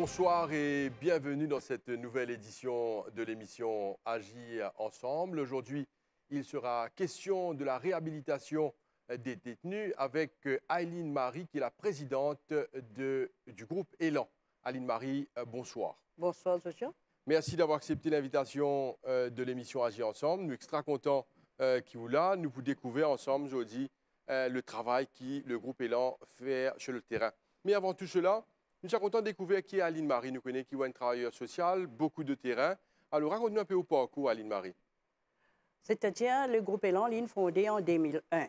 Bonsoir et bienvenue dans cette nouvelle édition de l'émission Agir ensemble. Aujourd'hui, il sera question de la réhabilitation des détenus avec Aileen Marie, qui est la présidente du groupe Élan. Aileen Marie, bonsoir. Bonsoir, Socia. Merci d'avoir accepté l'invitation de l'émission Agir ensemble. Nous sommes extra contents qu'il vous là. Nous vous découvrons ensemble aujourd'hui le travail que le groupe Élan fait sur le terrain. Mais avant tout cela, nous sommes contents de découvrir qui est Aileen Marie. Nous connaissons qui est un travailleur social, beaucoup de terrain. Alors, raconte-nous un peu au parcours, Aileen Marie. C'est-à-dire le groupe Élan, fondé en 2001.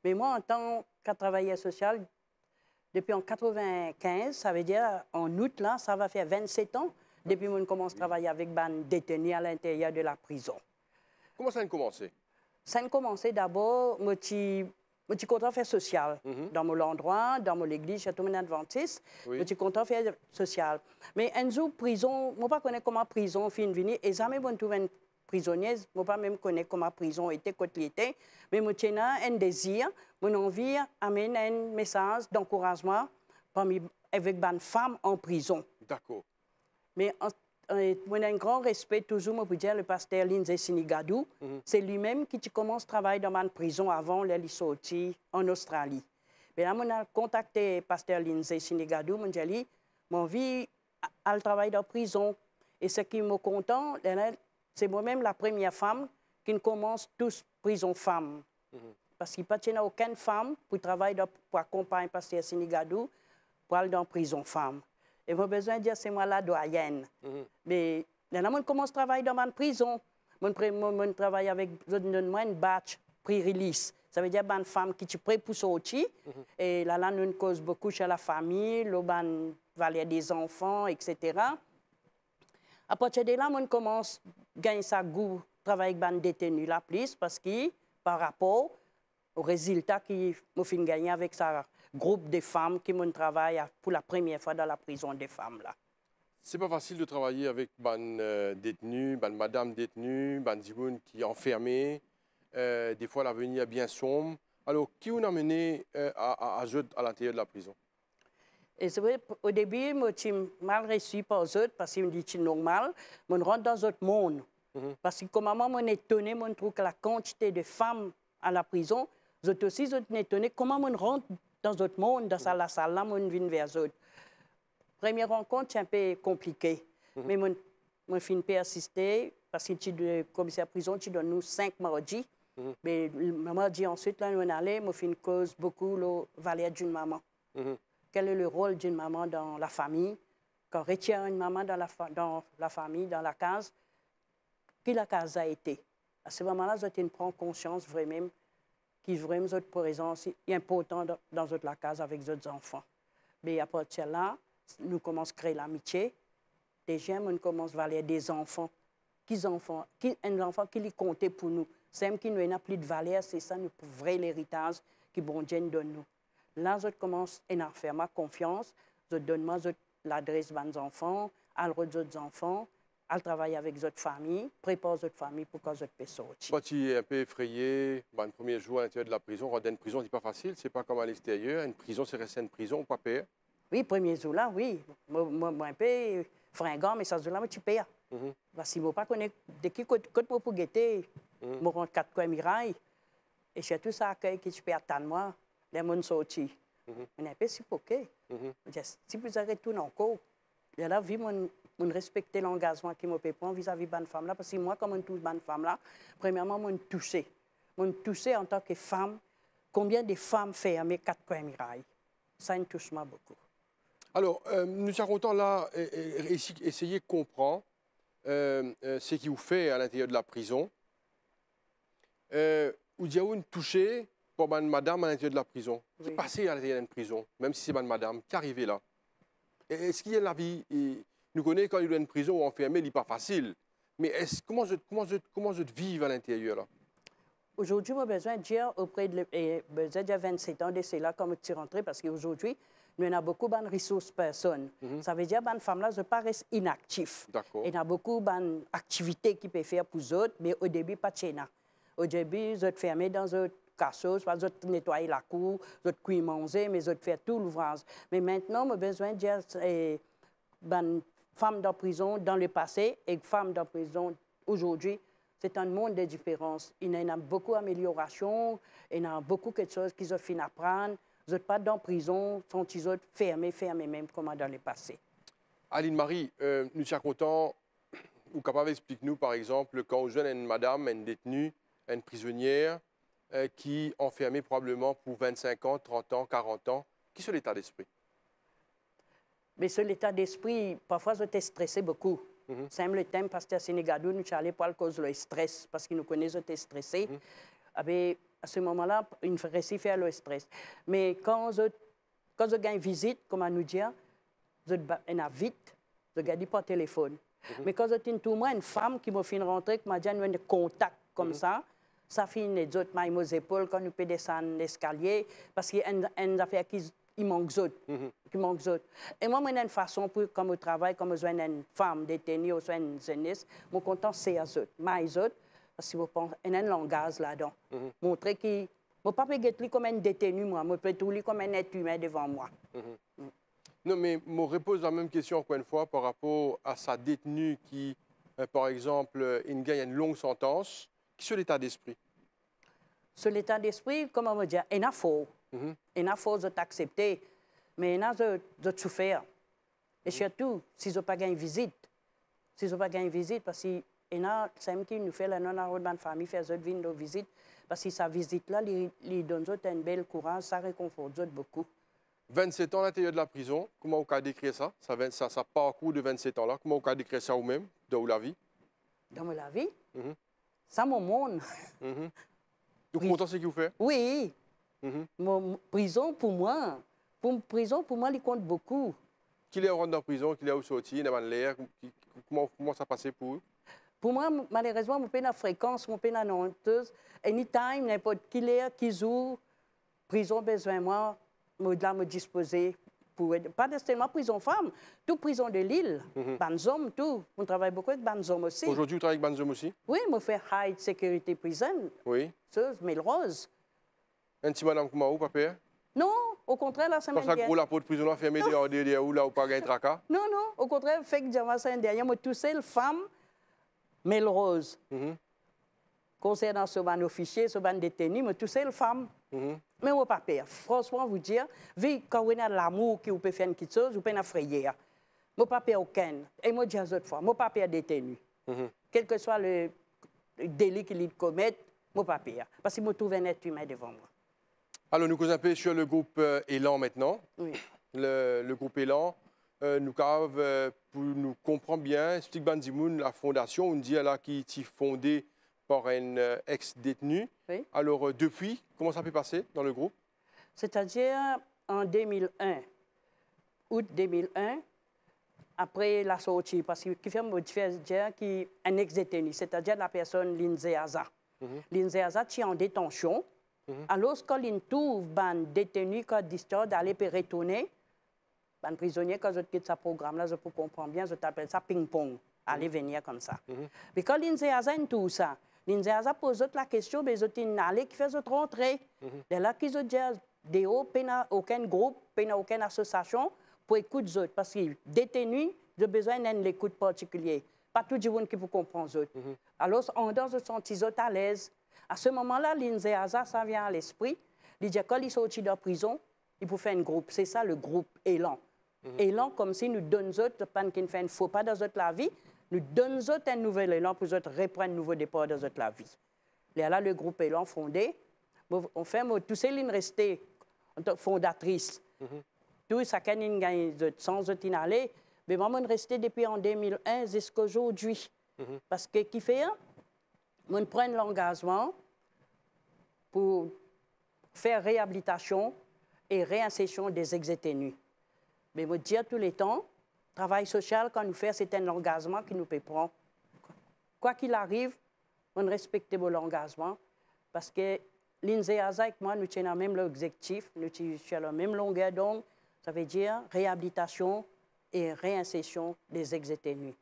Mais moi, en tant que travailleur social, depuis en 95, ça veut dire en août, là, ça va faire 27 ans, depuis que je commence à travailler avec des détenus à l'intérieur de la prison. Comment ça a commencé? Ça a commencé d'abord, je suis content de faire social. Dans mon endroit, dans mon église, chez tout adventiste, je suis content de faire social. Mais un jour, prison, je ne sais pas comment prison fin venir, et jamais je trouve une prisonnière, je ne sais pas même connaître comment prison était, côté était, mais je tiens un désir, mon envie d'amener un message d'encouragement avec une femme en prison. D'accord. Mais on a un grand respect toujours, je peux dire, le pasteur Lindsay Sinigadou. C'est lui-même qui commence à travailler dans ma prison avant d'aller sortir en Australie. Mais là, on a contacté le pasteur Lindsay Sinigadou, on a dit, mon vie, elle travaille dans la prison. Et ce qui me content, c'est moi-même la première femme qui commence tous prison femme. Parce qu'il n'y a pas aucune femme pour travailler pour accompagner le pasteur Sinigadou pour aller dans la prison femme. Et j'ai besoin de dire, c'est moi la doyenne. Mais là, on commence à travailler dans ma prison. On travaille avec une batch pré-release. Ça veut dire une femme qui est prête pour sortir. Et là, on cause beaucoup chez la famille, le valet des enfants, etc. À partir de là, on commence à gagner sa goût, travailler avec les détenus la plus, parce que par rapport au résultat qu'il a gagné avec sa groupe de femmes qui travaillent pour la première fois dans la prison des femmes. Ce n'est pas facile de travailler avec des détenus, des madame détenues, des gens qui sont enfermés. Des fois, l'avenir est bien sombre. Alors, qui vous a mené à l'intérieur de la prison? Et c'est vrai, au début, je suis mal reçu par eux autres parce qu'ils me disent que c'est normal. Je rentre dans un autre monde. Parce que comme maman, je suis étonné, je trouve que la quantité de femmes à la prison, je suis aussi étonné comment je rentre dans un autre monde, dans la salle là, je viens vers eux. Première rencontre, c'est un peu compliqué. Mais je finis par assister parce que le commissaire de prison, tu donnes nous 5 mardis. Mais le mardi ensuite, là, on allait, je finis cause beaucoup le valet d'une maman. Quel est le rôle d'une maman dans la famille? Quand on retient une maman dans la famille, dans la case, qui la case a été? À ce moment-là, je prends conscience vraiment qui vraiment notre présence est importante dans la case avec les enfants. Mais à partir de là, nous commençons à créer l'amitié. Déjà, on commence à valer des enfants. Un enfant qui les comptait pour nous. C'est qui nous n'a plus de valeur, c'est ça notre vrai héritage que bon Dieu nous donne nous. Là, je commence à faire ma confiance. Je donne l'adresse de mes enfants, à les enfants, à travailler avec votre famille, prépare votre famille pour que vous puissiez sortir. Moi, tu es un peu effrayé. Le premier jour à l'intérieur de la prison, rentrer une prison, ce n'est pas facile. Ce n'est pas comme à l'extérieur. Une prison, c'est rester une prison, pas payé. Oui, premier jour là, oui. Moi, un peu fringant, mais ça jour là, je paye. Parce que je ne sais pas de qui côté pour guetter. Je rentre 4 coins mirailles. Et c'est tout ça accueil que tu peux attendre moi. Les gens sortis. On est un peu supporté. Si vous arrêtez tout encore, et là, je respecte l'engagement qui me prend vis-à-vis de cette femme-là. Parce que moi, comme je touche cette femme-là, premièrement, je suis touché. Je suis touché en tant que femme. Combien de femmes fermées 4 coins mirailles? Ça me touche beaucoup. Alors, nous sommes contents là, essayer de comprendre ce qui vous fait à l'intérieur de la prison. Vous avez touché pour une madame à l'intérieur de la prison. Qui est passée à l'intérieur d'une prison, même si c'est une madame, qui est arrivée là. Est-ce qu'il y a la vie? Nous connaissons quand il y a une prison ou enfermé, il n'est pas facile. Mais comment je vis à l'intérieur là? Aujourd'hui, j'ai besoin de dire auprès de 27 ans de cela, comme tu es rentré, parce qu'aujourd'hui, nous avons beaucoup de ressources personnes. Ça veut dire que les femmes-là ne pas rester inactives. Il y a beaucoup d'activités qu'ils peuvent faire pour eux autres, mais au début, pas de chez nous. Au début, ils sont fermés dans un casseau, ils ont nettoyer la cour, ils ont cuire manger, mais ils ont fait tout l'ouvrage. Mais maintenant, j'ai besoin de dire femmes en prison dans le passé et femmes en prison aujourd'hui. C'est un monde de différence. Il y a beaucoup d'améliorations, il y a beaucoup de choses qu'ils ont fini d'apprendre. Ils ne sont pas dans prison, ils sont fermés même comme dans le passé. Aline-Marie, nous sommes contents, ou capable d'expliquer-nous, par exemple, quand on jeune une madame, une détenue, une prisonnière, qui est enfermée probablement pour 25 ans, 30 ans, 40 ans, qui est l'état d'esprit? Mais sur l'état d'esprit, parfois, j'étais stressé beaucoup. C'est le thème, parce que à Sénégal, nous sommes allés pour cause du stress, parce qu'ils nous connaissent, j'étais stressé. À ce moment-là, il faut réussir à faire le stress. Mais quand je gagne visite, comme on nous dit, je vais vite, je garde par téléphone. Mais quand je suis une femme qui m'a fait rentrer, qui m'a dit un contact comme ça fait les autres mailles aux épaules quand nous pouvons descendre l'escalier, parce qu'il y a une affaire qui manque d'autres. Et moi, j'ai une façon pour, comme je travaille, comme je suis une femme détenue ou une jeunesse, je suis content de ces autres, mes autres, parce que il y a un langage là-dedans. Montrer que je ne peux pas me comme un détenu, moi, je peux tout comme un être humain devant moi. Non, mais je repose la même question encore une fois par rapport à sa détenue qui, par exemple, il gagne une longue sentence. Qui est l'état d'esprit? Sur l'état d'esprit, comment on va dire, il y a faux. Il y a faux de t'accepter, mais il y a de souffrir. Et surtout, si je n'ai pas gagné visite, parce que il y a ceux qui nous fait la non-arrêt famille, faire une visite, parce que sa visite-là, lui donne un bel courage, ça réconforte beaucoup. 27 ans à l'intérieur de la prison, comment vous décrire ça? Ça parcours de 27 ans-là, comment vous décrire ça vous-même, dans la vie? Dans la vie? Ça, mon monde. Vous êtes content de ce que vous faites? Oui. Prison, pour moi, il compte beaucoup. Qui est rentré dans la prison, qui est sorti, dans l'air, comment ça passait pour vous? Pour moi, malheureusement, je suis dans la fréquence, je suis dans la honteuse. Anytime, n'importe qui est, qui joue, prison besoin de moi, je me disposer pour aider. Pas seulement prison femme, toute prison de l'île, Banzom, tout. On travaille beaucoup avec Banzom aussi. Aujourd'hui, vous travaillez avec Banzom aussi? Oui, je fais High Security Prison. Oui. Melrose. Un petit madame comment vous, papa? Non, au contraire, la semaine dernière. Pour la porte prison fermée derrière où, là, où pas gagner tracas? Non, au contraire, fait que la semaine dernière, je suis seule femme, Melrose. Concernant ce ban officier, ce ban détenu, je suis seule femme. Mais mon papa, franchement, vous dire, vu quand on a l'amour qui vous peut faire quelque chose, vous pouvez effrayer. Mon papa aucun. Et moi, je dis à fois, mon papa est détenu. Quel que soit le délit qu'il commet, mon papa. Parce qu'il me trouve un être humain devant moi. Alors, nous causons un peu sur le groupe Élan maintenant. Oui. Le groupe Élan, nous pour nous comprendre bien, explique Bandimoun, la fondation, on dit là qui est fondée par un ex-détenu. Oui. Alors, depuis, comment ça peut passer dans le groupe? C'est-à-dire en 2001, août 2001, après la sortie, parce qu'il fait dire qu'il est un ex-détenu, c'est-à-dire la personne Lindsay Aza. Lindsay Aza est en détention. Alors, quand il trouve un détenu qui a discharge d'aller retourner, un prisonnier, quand je quitte ce programme-là, je peux comprendre bien, je t'appelle ça ping-pong, aller venir comme ça. Mais quand Lindsay Aza tout ça, Lindsay Aza pose la question, mais je suis allé qui fait cette rentrée. De là qu'ils ont dit, aucun groupe, aucune association pour écouter les autres. Parce que détenus, j'ai besoin d'un écoute particulier. Pas tout le monde qui peut comprendre les autres. Alors, on doit se sentir à l'aise. À ce moment-là, Lindsay Aza, ça vient à l'esprit. Il dit, quand il sortit de la prison, il faut faire un groupe. C'est ça le groupe Élan. Élan, comme si nous donnons aux autres, pas qu'il fait un faux pas dans la vie, nous donnons aux autres un nouvel élan pour autres reprendre un nouveau départ dans la vie. Et là, le groupe Élan fondé, on fait, tous ces lignes restées fondatrices. Tout ça, quand il gagne sans autre aller, mais moi, je resté depuis en 2001 jusqu'à aujourd'hui. Parce que, qui fait, on prend l'engagement pour faire réhabilitation et réinsertion des ex-détenus. Mais je dis tous les temps, travail social, quand nous faisons, c'est un engagement qui nous peut prendre. Quoi qu'il arrive, on respecte l'engagement parce que Lindsay Aza et moi, nous tenons le même objectif, nous sommes sur la même longueur d'onde, ça veut dire réhabilitation et réinsertion des ex-détenus.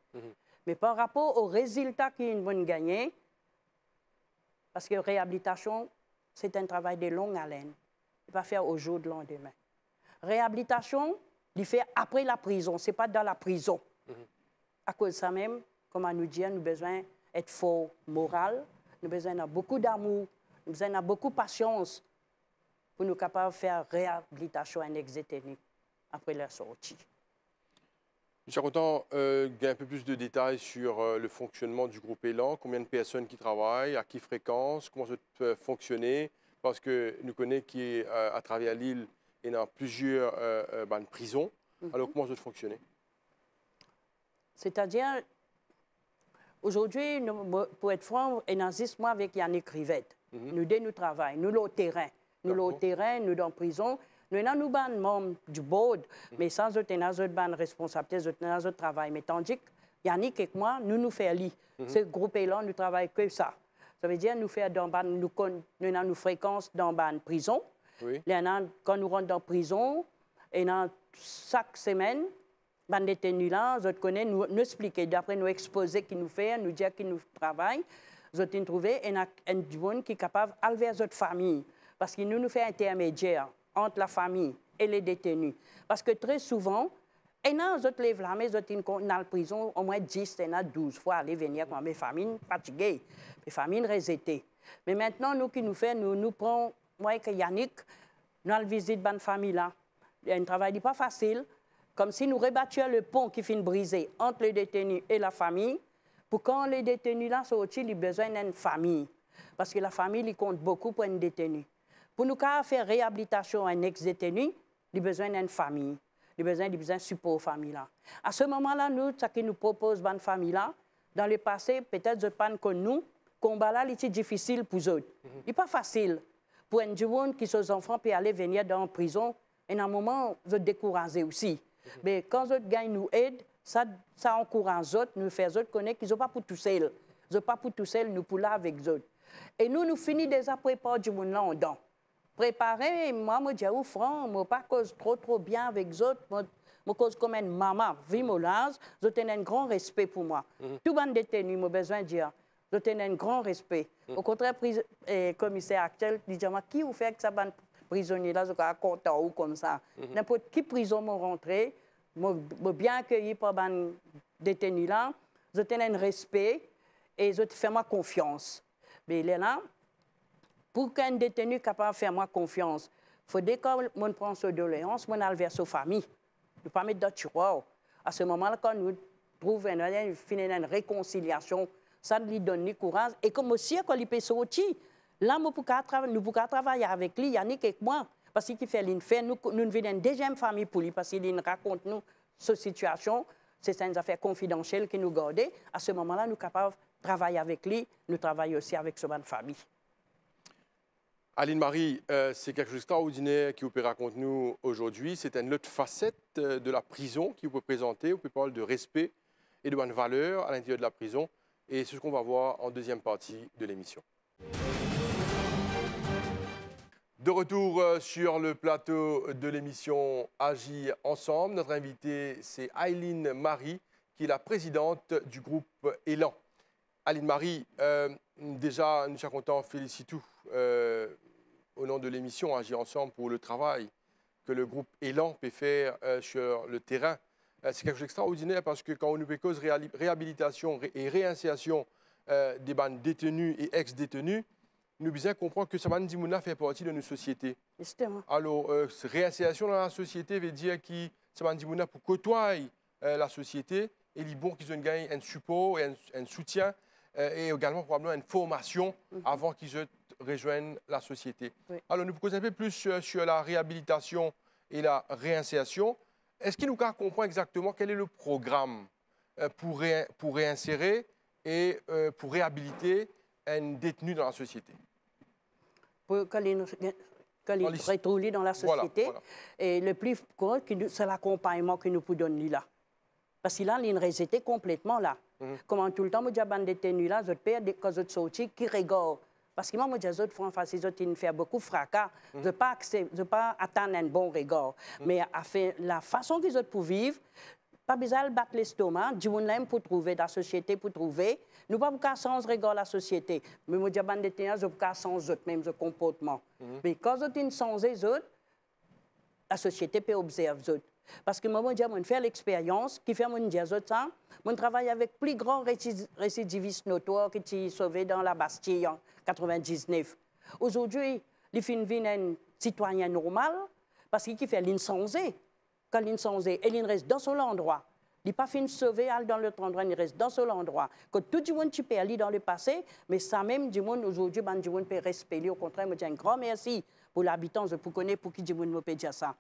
Mais par rapport aux résultats qu'ils vont gagner, parce que réhabilitation, c'est un travail de longue haleine. Il ne peut pas faire au jour de lendemain. Réhabilitation, il fait après la prison, ce n'est pas dans la prison. À cause de ça même, comme on nous dit, nous avons besoin d'être fort moral, nous avons besoin de beaucoup d'amour, nous avons besoin de beaucoup de patience pour nous capables de faire réhabilitation et exéténie après la sortie. Je suis content qu'il y ait un peu plus de détails sur le fonctionnement du groupe Élan, combien de personnes qui travaillent, à qui fréquence, comment ça peut fonctionner, parce que nous connaissons qu'à travers l'île, il y a plusieurs prisons. Alors, comment ça peut fonctionner? C'est-à-dire, aujourd'hui, pour être franc, moi avec Yannick Rivette, nous deux, nous travaillons, nous, le terrain. Nous, le terrain, nous, dans la prison. Nous sommes membres du board, mais sans autre, nous avons responsabilité, nous avons travail. Mais tandis que Yannick et moi, nous faisons lire. Ce groupe-là, nous travaillons que ça. Ça veut dire nous faisons nous fréquences dans la prison. Oui. Quand nous rentrons dans la prison, et chaque semaine, les détenus là, nous expliquons, d'après nous exposer qui nous fait, nous dire qui nous travaille, nous trouver un monde qui est capable d'aller vers notre famille. Parce que nous faisons intermédiaire entre la famille et les détenus. Parce que très souvent, nous lèvons la main, dans la prison au moins 10, 12 fois, aller venir avec mes familles fatiguées, mes familles résétées. Mais maintenant, nous qui nous faisons, nous prenons, moi et Yannick, nous allons visiter cette famille-là. Il y a un travail pas facile, comme si nous rebattions le pont qui finit brisé entre les détenus et la famille, pour quand les détenus là sortent, ils ont besoin d'une famille. Parce que la famille, il compte beaucoup pour un détenu. Pour nous faire réhabilitation à un ex-détenu, il a besoin d'une famille. Il a besoin de support aux familles. À ce moment-là, nous, ce qui nous propose cette famille-là, dans le passé, peut-être pas que nous, le combat là, c'est difficile pour eux. Il n'est pas facile pour un jeune qui sont enfants puis aller venir dans la prison. Et à un moment, ils sont découragés aussi. Mais quand ils gagnent nous aide, ça encourage eux, nous fait eux connaître qu'ils n'ont pas pour tout seul. Ils n'ont pas pour tout seul, nous pour là avec eux. Et nous finissons déjà préparer du monde là en dedans. Préparer, moi, je dis, franc, je ne pas cause trop bien avec les autres. Je cause comme une maman, vimolage, je tenais un grand respect pour moi. Tout le monde détenu, j'ai besoin de dire, je tenais un grand respect. Au contraire, le commissaire actuel dit, qui vous fait que ça va prisonnier là, je suis content ou comme ça. N'importe qui prison m'a rentré, je bien accueilli par les détenus là, je tenais un respect et je fais ma confiance. Mais il est là. Pour qu'un détenu capable de faire moi confiance, il faut dès qu'on prend ce doléance, on aller vers sa famille. Ne pas mettre d'autres tiroirs. À ce moment-là, quand nous trouvons une réconciliation, ça lui donne du courage. Et comme aussi, quand il peut sortir, là, nous pouvons travailler avec lui, Yannick et moi. Parce qu'il fait l'affaire, nous venons une deuxième famille pour lui, parce qu'il raconte nous sa situation. C'est une affaire confidentielle qu'il nous garde. À ce moment-là, nous sommes capables de travailler avec lui, nous travaillons aussi avec sa famille. Aline Marie, c'est quelque chose d'extraordinaire que vous pouvez raconter nous aujourd'hui. C'est une autre facette de la prison qui vous peut présenter. Vous pouvez parler de respect et de bonnes valeurs à l'intérieur de la prison. Et c'est ce qu'on va voir en deuxième partie de l'émission. De retour sur le plateau de l'émission Agir ensemble. Notre invitée, c'est Aline Marie, qui est la présidente du groupe Élan. Aline Marie, déjà, nous sommes contents, félicitons au nom de l'émission Agir ensemble pour le travail que le groupe Élan peut faire sur le terrain. C'est quelque chose d'extraordinaire parce que quand on nous cause réhabilitation et réinsertion des bandes détenus et ex-détenus, nous devons bien comprendre que ça fait partie de nos sociétés. Justement. Alors, réinsertion dans la société veut dire que ça pour côtoyer la société et il est bon qu'ils aient un support et un soutien et également probablement une formation avant qu'ils rejoignent la société. Oui. Alors, nous posons un peu plus sur la réhabilitation et la réinsertion. Est-ce qu'il nous comprend exactement quel est le programme pour réinsérer et pour réhabiliter un détenu dans la société? Pour qu'il retrouve dans la société. Voilà. Et le plus courant, c'est l'accompagnement que nous pouvons donner là. Parce que là, il est complètement là. Comme tout le temps, je dis à détenu là, je perds des causes de sortie qui regardent. Parce que moi, je dis aux enfants, ils font beaucoup de fracas. Je ne peux pas attendre un bon regard. Mais la façon qu'ils ont pour vivre, pas besoin de battre l'estomac, du monde pour trouver la société, pour trouver. Nous ne pouvons pas changer regard la société. Mais moi, je dis à détenu, je ne peux pas changer même ce comportement. Mais quand ils changent les autres, la société peut observer les autres. Parce que moi, je fais l'expérience, qui fait mon dire ça, mon travail avec plus grand récidiviste notoire qui s'est sauvé dans la Bastille en 99. Aujourd'hui, il fait un citoyen normal parce qu'il fait l'insensé. Quand l'insensé, il reste dans son endroit. Il n'est pas fin sauvé dans l'autre endroit, il reste dans son endroit. Que tout le monde peut aller dans le passé, mais ça même, du monde aujourd'hui, du monde peut respecter. Au contraire, je dis un grand merci pour l'habitant, pour connaître pour qui du monde peut dire ça.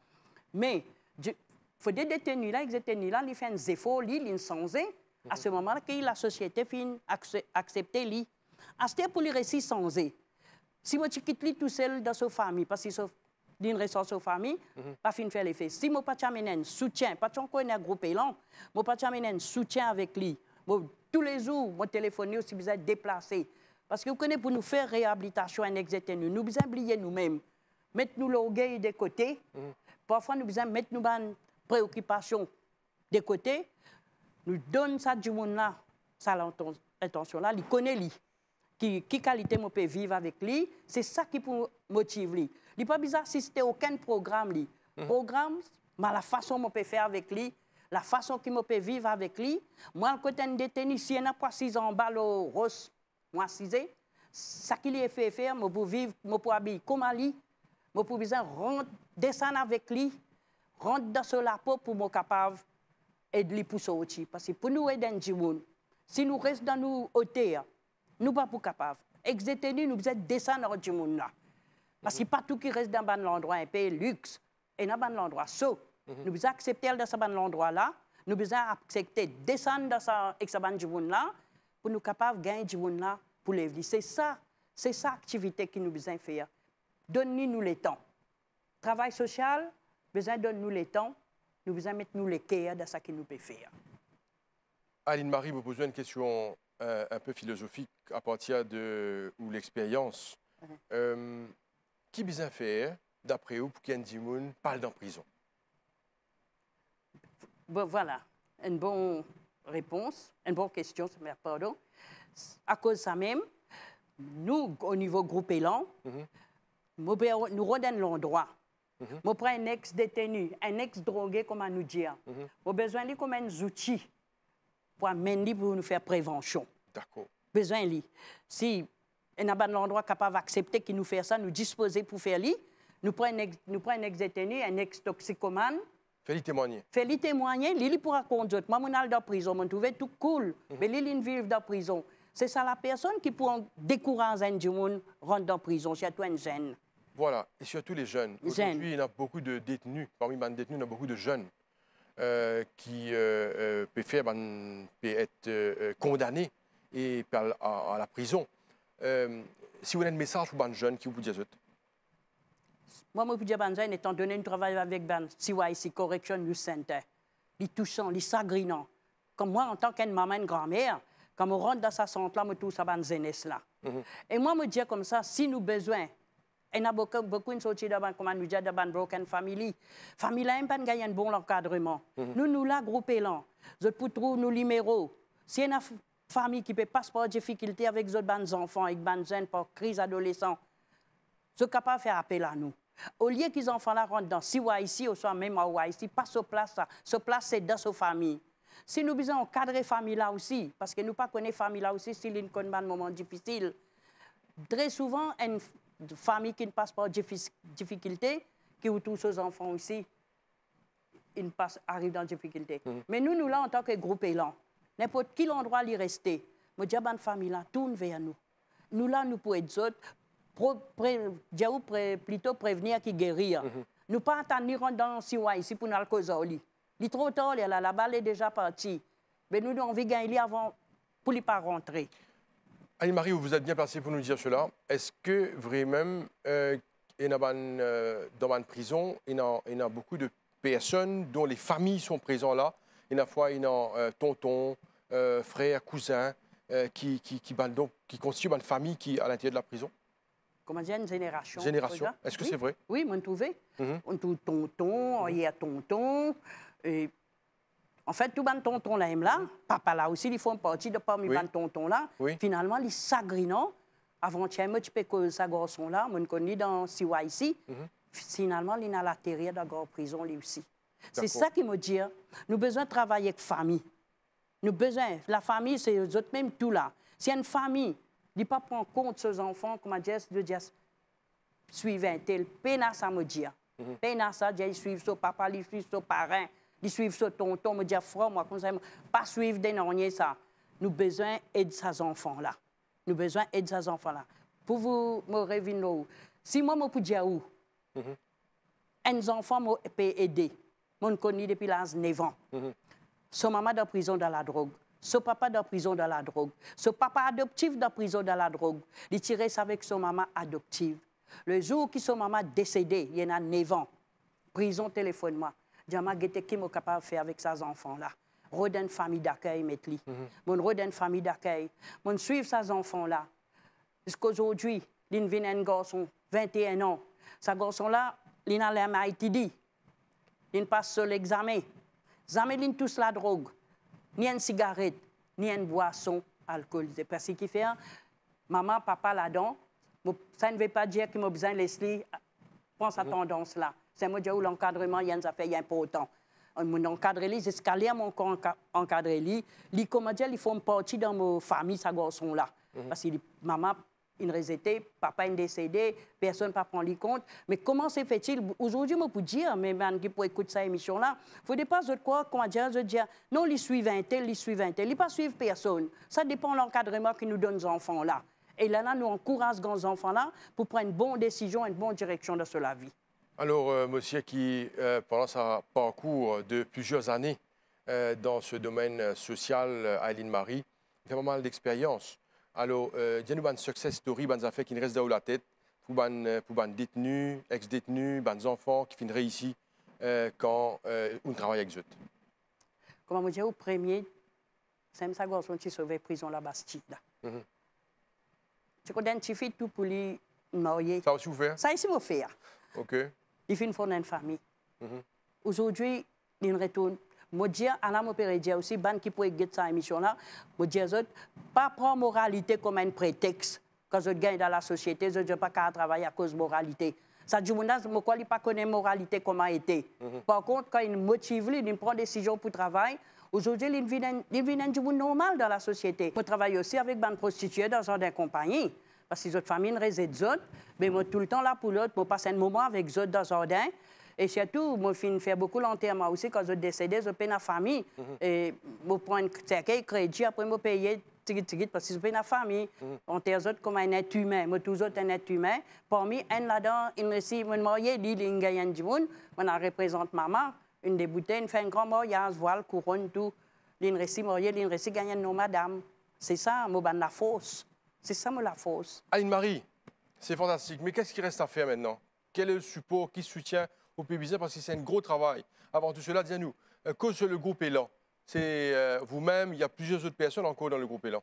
Mais, il faut des détenus là, ils font un effort, ils insensé. À ce moment-là, la société finit accepter lui. À ce pour les récits sensés. Si moi, tu quittes lui tout seul dans sa famille, parce qu'il d'une ressource aux familles, pas fin faire l'effet. Si moi pas t'amener un soutien, pas t'en connaître un groupe élan, moi pas t'amener un soutien avec lui. Tous les jours, moi téléphoner aussi besoin de déplacer. Parce que vous connaissez pour nous faire réhabilitation en exétenu, nous besoin oublier nous-mêmes, mettre nous l'orgueil de côté. Parfois nous besoin mettre nous une préoccupation de côté. Nous donne ça du monde là, ça l'intention là, il connaît lui. Qui qualité moi peut vivre avec lui, c'est ça qui peut motiver lui. Il n'est pas besoin d'assister à aucun programme. Programme, mais la façon dont je peux faire avec lui, la façon qu'il peut vivre avec lui. Moi, quand je suis détenu, si je n'ai pas 6 ans en bas, rose, moi, 6 ans, ça qu'il a fait faire, je peux vivre, je peux habiller comme lui, je peux besoin descendre avec lui, rentrer dans ce lapin pour être capable d'aider lui pour sortir. Parce que pour nous aider dans le monde, si nous restons dans nos hôtels, nous ne sommes pas capables. Exétenu, nous devons descendre dans le monde là. Parce que pas tout qui reste dans l'endroit un peu luxe et dans l'endroit so. Nous devons accepter dans ce endroit là, nous devons accepter descendre dans ce monde là pour nous capables de gagner du monde là pour les vivre. C'est ça l'activité que nous devons faire. Donnez-nous le temps. Travail social, besoin donne-nous le temps, nous devons mettre nous les cœurs dans ce que nous pouvons faire. Aline-Marie vous pose une question un peu philosophique à partir de l'expérience. Qui besoin faire, d'après vous, pour qu'un Dimoun parle en prison? Bon, voilà, une bonne réponse, une bonne question, pardon. À cause de ça même, nous, au niveau groupe Élan, nous redonnons l'endroit. Nous prenons un ex-détenu, un ex-drogué, comment nous dire. Nous avons besoin de comme un outil pour nous faire prévention. D'accord. Besoin de si on a un endroit capable d'accepter qu'il nous fait ça, nous disposer pour faire lui. Nous prenons un ex-détenu, un ex-toxicomane. Fais-lui témoigner. Fais-lui témoigner, il pourra conduire. Moi, je suis dans la prison, je trouve tout cool. Mais il vit dans la prison. C'est ça la personne qui peut décourager du monde rentrer dans la prison, surtout un jeune. Voilà, et surtout les jeunes. Aujourd'hui, il y a beaucoup de détenus. Parmi les détenus, il y a beaucoup de jeunes qui peuvent être condamnés et à la prison. Si vous avez un message pour les jeunes, qui vous dit ça? Moi, je peux dire que étant donné que je travaille avec CYC Correction Youth Center, les touchants, les sagrinants. Comme moi, en tant qu'une maman, une grand-mère, quand je rentre dans sa centre-là, je touche à la jeunesse là. Et moi, je dis comme ça, si nous avons besoin, il y a beaucoup de sorties comme nous disons, dans une broken family. Famille là, pas gagner un bon encadrement. Nous là, groupe Élan, je peux trouver nos numéros. Si il y a une famille qui peut passer par difficulté avec les enfants, avec les jeunes, par crise adolescente, je suis capable de faire appel à nous. Au lieu que les enfants-là rentrent dans CYC, ou soit même à YC, pas sur place, sur place, c'est dans sa famille. Si nous besoin encadrer la famille là aussi, parce que nous ne connaissons pas la famille là aussi, si nous connaissons un moment difficile, très souvent, une famille qui ne passe pas de difficulté, qui retrouve ses enfants aussi, arrivent dans la difficulté. Mais nous là, en tant que groupe Élan, n'importe quel endroit y rester, nous disons, la famille là, tourne vers nous. Nous là, nous pouvons être autres, plutôt prévenir qui guérir. Nous ne pas attendre rentrer dans le ici pour nous causer. Il est trop tard, la balle est déjà partie. Mais nous avons envie de gagner avant pour ne pas rentrer. Anne-Marie, vous êtes bien placée pour nous dire cela. Est-ce que vraiment, dans une prison, il y a beaucoup de personnes dont les familles sont présentes là? Il y a tonton, frère, cousin, qui constituent une famille qui à l'intérieur de la prison? Comment dire, une génération. Génération. Est-ce que c'est vrai? Oui, on trouvait. On trouve tonton, il y a tonton. Et en fait, tout le tonton là, papa là aussi, ils font partie de parmi les tontons là. Finalement, les sagrinants, avant-hier, je peux que ces garçons là, on connaît dans CYC. Finalement, ils ont atterri dans la prison lui aussi. C'est ça qui me dit. Nous avons besoin de travailler avec la famille. Nous avons besoin, la famille, c'est eux autres même tout là. Si une famille ne prend pas en compte ses enfants, comme je dis, suivre un tel, peine ça me dit. Peine ça, ils suivent son papa, ils suivent son parrain, ils suivent son tonton, me dit, frère, moi, comme ça, pas suivre des noms, ça. Nous avons besoin d'aider ces enfants-là. Nous avons besoin d'aider ces enfants-là. Pour vous me revenir, si moi, je peux dire où, un enfant peut aider. Je connais depuis l'âge de 9 ans. Son maman est en prison dans la drogue. Son papa est en prison dans la drogue. Son papa adoptif est en prison dans la drogue. Il tirait ça avec son maman adoptive. Le jour où son maman est décédée, il y en a 9 ans. Prison, téléphone-moi. Diama Gete, qui est capable de faire avec ses enfants-là? Rodin une famille d'accueil, Metli. Mon rodin une famille d'accueil. Mon suivre ces enfants-là. Jusqu'aujourd'hui, il vient un garçon, 21 ans. Ce garçon-là, il a l'air Haïti. Il passe sur l'examen. Jamais il touche la drogue, ni une cigarette, ni une boisson alcoolisée. Parce qu'il fait, maman, papa là-dedans, ça ne veut pas dire qu'il m'a besoin de laisser prendre sa tendance-là. C'est moi où l'encadrement, il y a un affaire important. Mon encadré, jusqu'à là, mon encadré, il comment dire, il faut une partie dans ma famille, ce garçon-là. Parce que maman, il résitait, papa est décédé, personne ne peut prendre les compte. Mais comment se fait-il? Aujourd'hui, je peux dire, mais qui pour écouter cette émission-là, il ne faut pas quoi, comment dire, non, ils suivent un tel, ils suivent un tel. Ils ne pas suivre personne. Ça dépend de l'encadrement que nous donne aux enfants-là. Et là, nous encourageons les enfants-là pour prendre une bonne décision, une bonne direction de la vie. Alors, monsieur qui, pendant sa parcours de plusieurs années dans ce domaine social, Aileen Marie, il fait pas mal d'expérience. Alors, dis-nous une success story, une affaire qui nous reste dans la tête pour les détenus, ex-détenus, les enfants qui finiraient ici quand on travaille avec eux. Comme je dis, au premier, c'est un garçon qui sauvé prison la Bastille. Je identifie tout pour lui marier. Ça aussi vous fait? Ça ici, vous fait. OK. Il fait une famille. Aujourd'hui, il retourne. Je dis à la Mopérédia aussi, ban qui pourrait guetter cette émission-là, je dis pas prendre moralité comme un prétexte. Quand je gagne dans la société, je ne dis pas qu'à travailler à cause de moralité. Ça dit, je ne pas connaître moralité comment été. Par contre, quand il motive, il prend des décisions pour travailler. Aujourd'hui, il vit un job normal dans la société. Je travaille aussi avec des prostituées dans une compagnie. Parce que les autres familles résident, mais moi, tout le temps là pour l'autre, je passe un moment avec eux dans un jardin. Et surtout, je fais beaucoup d'enterrement aussi. Quand je décède, je paye la famille. Et je prends un crédit, après je paye parce que je paye la famille. On est comme un être humain. Moi, tous autres, un être humain. Parmi un là-dedans, il me dit, mon marié, il y a un monde. On représente maman. Une des bouteilles, il fait un grand mariage, voile, couronne, tout. Il me dit, marié, il me dit, gagne un nom, madame. C'est ça, moi, la fausse. C'est ça, moi, la fausse. Aileen Marie, c'est fantastique. Mais qu'est-ce qu'il reste à faire maintenant? Quel est le support qui soutient au PBZ? Parce que c'est un gros travail. Avant tout cela, dis-nous, cause le groupe Élan, c'est vous-même, il y a plusieurs autres personnes encore dans le groupe Élan?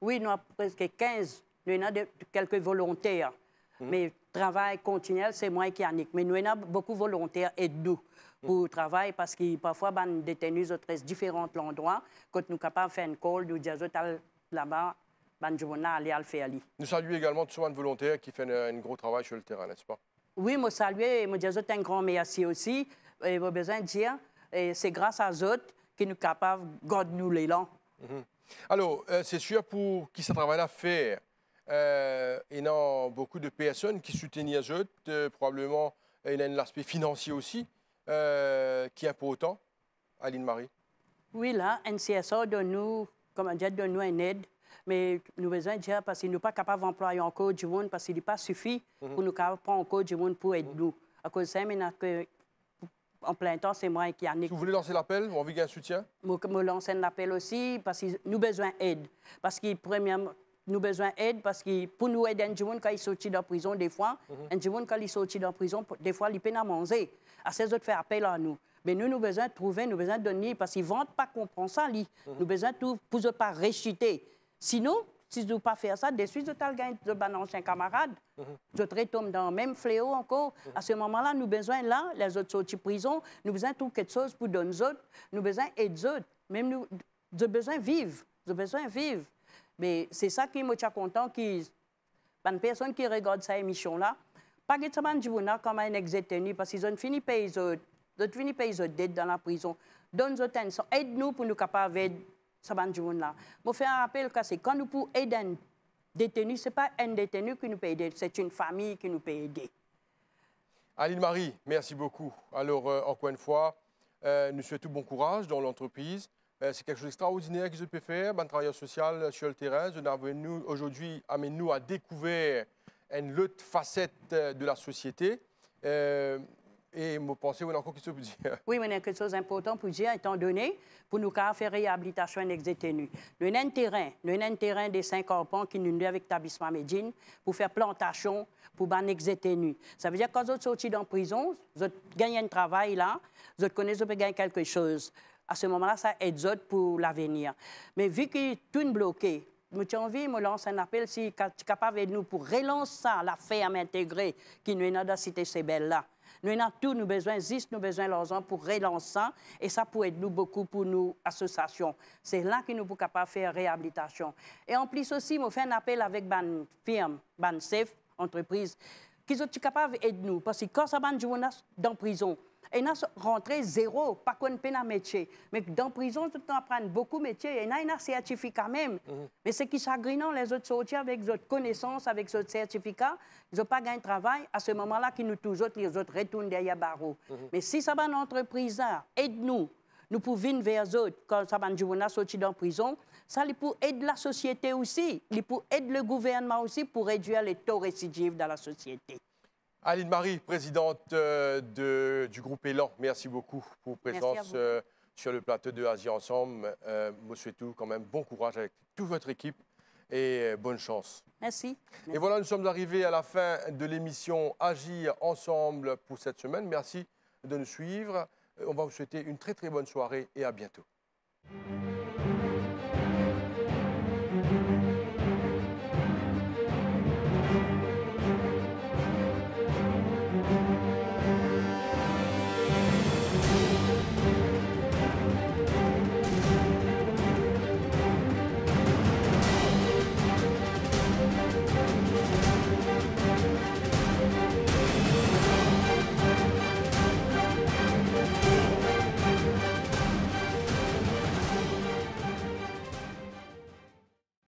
Oui, nous avons presque 15. Nous avons quelques volontaires. Mais le travail continuel, c'est moi qui en ai. Mais nous avons beaucoup de volontaires et nous pour le travail parce que parfois, les détenus sont très différents endroits. Quand nous sommes capables de faire une call, nous disons là-bas, nous saluons également tous les volontaires qui font un gros travail sur le terrain, n'est-ce pas? Oui, je salue et je dis un grand merci aussi. Et j'ai besoin de dire, c'est grâce à eux que nous sommes capables de garder nous l'élan. Alors, c'est sûr pour qui ce travail-là faire, il y a beaucoup de personnes qui soutiennent eux, probablement il y a un aspect financier aussi qui est important. Aileen Marie? Oui, là, un CSA donne nous, comme on dit, donne nous une aide. Mais nous avons besoin de dire parce qu'il n'est pas capable d'employer encore du monde, parce qu'il n'est pas suffit pour nous prendre encore du monde pour aider nous. À cause de ça, en plein temps, c'est moi qui en ai. Si vous voulez lancer l'appel, on veut un soutien? Je me lance un appel aussi parce que nous avons besoin d'aide. Parce que, premièrement, nous avons besoin d'aide parce que pour nous aider un monde quand il sortit de la prison, des fois, un monde quand il sortit de la prison, des fois, il peine à manger. À ces autres, faire appel à nous. Mais nous avons besoin de trouver, nous avons besoin de donner parce qu'ils ne vont pas comprendre ça. Nous avons besoin de tout pour ne pas rechuter. Sinon, si je ne pas faire ça, de suite, je vais gagner de mon ancien camarade. Je retombe dans le même fléau encore. À ce moment-là, nous avons besoin, là, les autres sortis de prison, nous avons besoin de trouver quelque chose pour donner aux autres. Nous avons besoin d'aider les autres. Même nous avons besoin de vivre. Nous avons besoin de vivre. Mais c'est ça qui me tient content, que les personnes qui regardent cette émission-là, pas que ça m'a dit comme un ex-détenu, parce qu'ils ont fini de payer les autres. Vous venez payer votre dette dans la prison. Donne-nous aide-nous pour nous capables d'aider ce là. Je fais un rappel que c'est quand nous pouvons aider un détenu, ce n'est pas un détenu qui nous peut aider, c'est une famille qui nous peut aider. Aline Marie, merci beaucoup. Alors, encore une fois, nous souhaitons bon courage dans l'entreprise. C'est quelque chose d'extraordinaire que je peux faire, un travailleur social sur le terrain. Aujourd'hui, amène-nous à découvrir une autre facette de la société. Et je pense qu'il y a encore quelque chose pour dire. Oui, mais il y a quelque chose d'important pour dire, étant donné, pour nous faire réhabilitation des détenus. Nous avons un terrain de 5 arpents qui nous donne avec l'établissement Médine pour faire plantation pour les détenus. Ça veut dire que quand vous sortez dans la prison, vous gagnez un travail là, vous connaissez que vous gagnez quelque chose. À ce moment-là, ça aide vous pour l'avenir. Mais vu que tout est bloqué, j'ai envie de me lancer un appel si tu es capable de nous pour relancer la ferme intégrée qui nous est dans la cité Sébelle là. Nous avons tout, nous besoin, nous besoin l'argent pour relancer et ça peut aider nous beaucoup pour nos associations. C'est là que nous sommes capables de faire réhabilitation. Et en plus aussi, je fais un appel avec une firme, une safe entreprise, qui sont capables d'aider nous. Parce que quand ça va dans la prison, et nous rentré zéro, pas qu'on peine à métier. Mais dans la prison, tout le temps apprendre beaucoup de métiers. Et nous avons un certificat même. Mais ce qui chagrinant, les autres sortir avec d'autres connaissances, avec d'autres certificats, ils n'ont pas gagné de travail. À ce moment-là, nous tous les autres retournent derrière barreau. Mais si ça va dans l'entreprise, aide-nous. Nous pouvons venir vers eux quand ça va nous sortir dans la prison. Ça pour aider la société aussi. Pour aider le gouvernement aussi pour réduire les taux récidifs dans la société. Aline Marie, présidente du groupe Élan, merci beaucoup pour votre présence sur le plateau de Agir Ensemble. Je souhaite quand même bon courage avec toute votre équipe et bonne chance. Merci. Et voilà, nous sommes arrivés à la fin de l'émission Agir Ensemble pour cette semaine. Merci de nous suivre. On va vous souhaiter une très très bonne soirée et à bientôt.